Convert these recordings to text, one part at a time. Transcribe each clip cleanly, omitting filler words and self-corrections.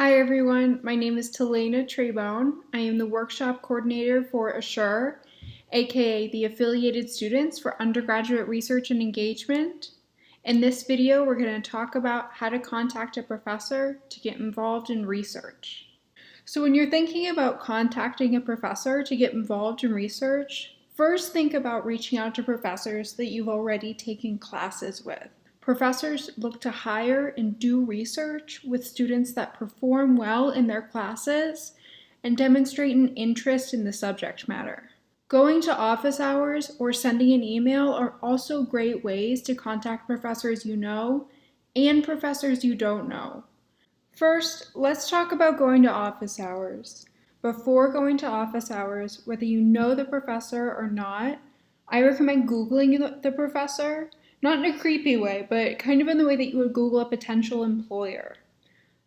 Hi everyone, my name is Talena Trebone. I am the workshop coordinator for Assure, aka the Affiliated Students for Undergraduate Research and Engagement. In this video, we're going to talk about how to contact a professor to get involved in research. So when you're thinking about contacting a professor to get involved in research, first think about reaching out to professors that you've already taken classes with. Professors look to hire and do research with students that perform well in their classes and demonstrate an interest in the subject matter. Going to office hours or sending an email are also great ways to contact professors you know and professors you don't know. First, let's talk about going to office hours. Before going to office hours, whether you know the professor or not, I recommend Googling the professor. Not in a creepy way, but kind of in the way that you would Google a potential employer.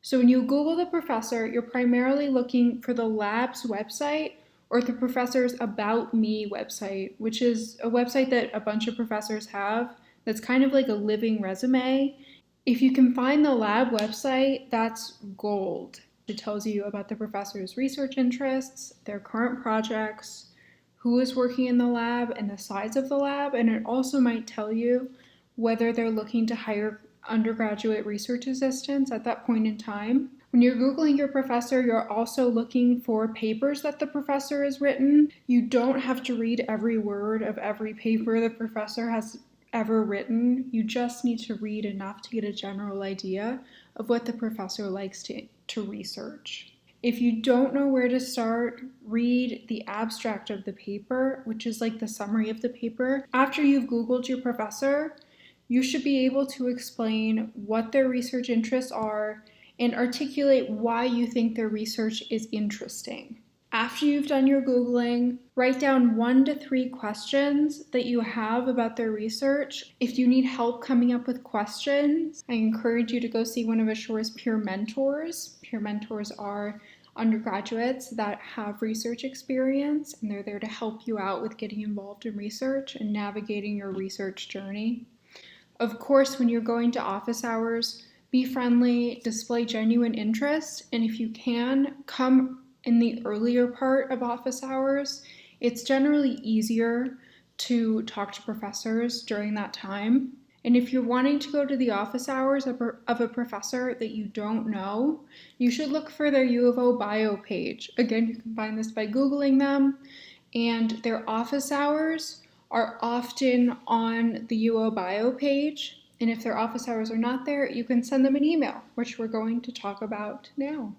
So when you Google the professor, you're primarily looking for the lab's website or the professor's About Me website, which is a website that a bunch of professors have that's kind of like a living resume. If you can find the lab website, that's gold. It tells you about the professor's research interests, their current projects, who is working in the lab, and the size of the lab, and it also might tell you whether they're looking to hire undergraduate research assistants at that point in time. When you're Googling your professor, you're also looking for papers that the professor has written. You don't have to read every word of every paper the professor has ever written. You just need to read enough to get a general idea of what the professor likes to research. If you don't know where to start, read the abstract of the paper, which is like the summary of the paper. After you've Googled your professor, you should be able to explain what their research interests are and articulate why you think their research is interesting. After you've done your Googling, write down 1 to 3 questions that you have about their research. If you need help coming up with questions, I encourage you to go see one of Assure's peer mentors. Peer mentors are undergraduates that have research experience, and they're there to help you out with getting involved in research and navigating your research journey. Of course, when you're going to office hours, be friendly, display genuine interest, and if you can, come in the earlier part of office hours. It's generally easier to talk to professors during that time. And if you're wanting to go to the office hours of a professor that you don't know, you should look for their U of O bio page. Again, you can find this by Googling them, and their office hours are often on the UO bio page. And if their office hours are not there, you can send them an email, which we're going to talk about now.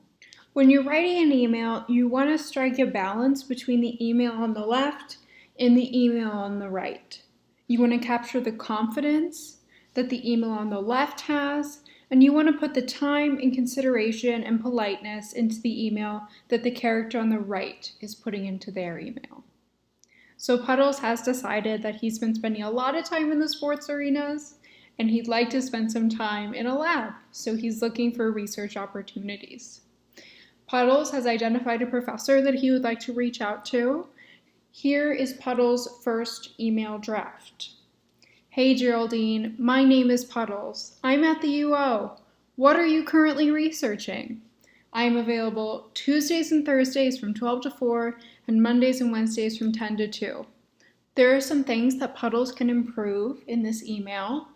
When you're writing an email, you want to strike a balance between the email on the left and the email on the right. You want to capture the confidence that the email on the left has, and you want to put the time and consideration and politeness into the email that the character on the right is putting into their email. So Puddles has decided that he's been spending a lot of time in the sports arenas, and he'd like to spend some time in a lab, so he's looking for research opportunities. Puddles has identified a professor that he would like to reach out to. Here is Puddles' first email draft. Hey Geraldine, my name is Puddles. I'm at the UO. What are you currently researching? I am available Tuesdays and Thursdays from 12 to 4 and Mondays and Wednesdays from 10 to 2. There are some things that Puddles can improve in this email.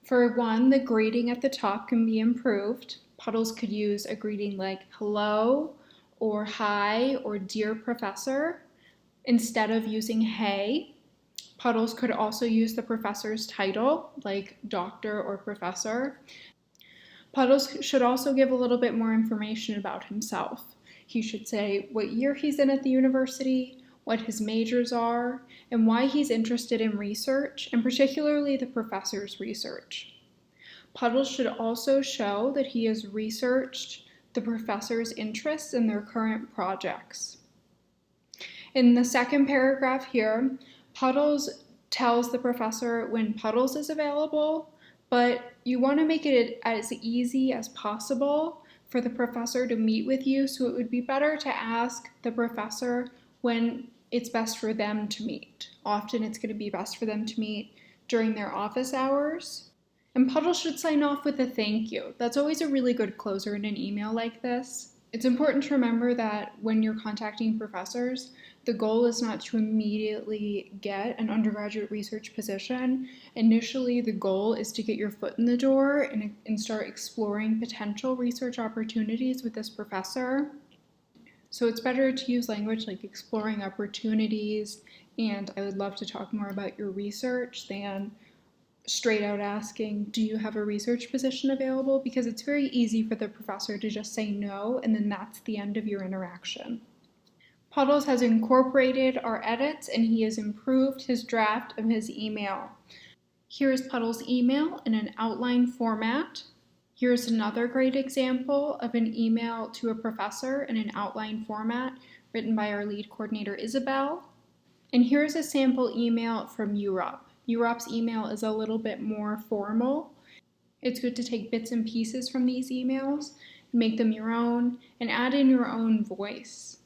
For one, the grading at the top can be improved. Puddles could use a greeting like hello or hi or dear professor instead of using hey. Puddles could also use the professor's title like doctor or professor. Puddles should also give a little bit more information about himself. He should say what year he's in at the university, what his majors are, and why he's interested in research, and particularly the professor's research. Puddles should also show that he has researched the professor's interests in their current projects. In the second paragraph here, Puddles tells the professor when Puddles is available, but you want to make it as easy as possible for the professor to meet with you, so it would be better to ask the professor when it's best for them to meet. Often it's going to be best for them to meet during their office hours. And Puddles should sign off with a thank you. That's always a really good closer in an email like this. It's important to remember that when you're contacting professors, the goal is not to immediately get an undergraduate research position. Initially, the goal is to get your foot in the door and start exploring potential research opportunities with this professor. So it's better to use language like exploring opportunities and I would love to talk more about your research than straight out asking, do you have a research position available? Because it's very easy for the professor to just say no, and then that's the end of your interaction. Puddles has incorporated our edits and he has improved his draft of his email. Here is Puddles' email in an outline format. Here's another great example of an email to a professor in an outline format written by our lead coordinator, Isabel. And here's a sample email from UROP. UROP'S email is a little bit more formal. It's good to take bits and pieces from these emails, make them your own, and add in your own voice.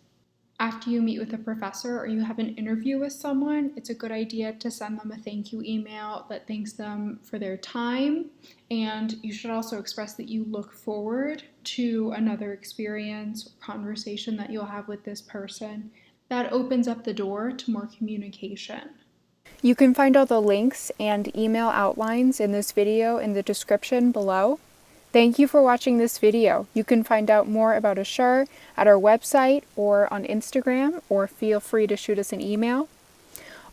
After you meet with a professor or you have an interview with someone, it's a good idea to send them a thank you email that thanks them for their time. And you should also express that you look forward to another experience or conversation that you'll have with this person. That opens up the door to more communication. You can find all the links and email outlines in this video in the description below. Thank you for watching this video. You can find out more about Assure at our website or on Instagram, or feel free to shoot us an email.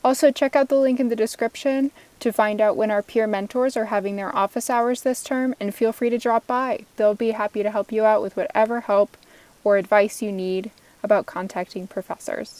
Also, check out the link in the description to find out when our peer mentors are having their office hours this term, and feel free to drop by. They'll be happy to help you out with whatever help or advice you need about contacting professors.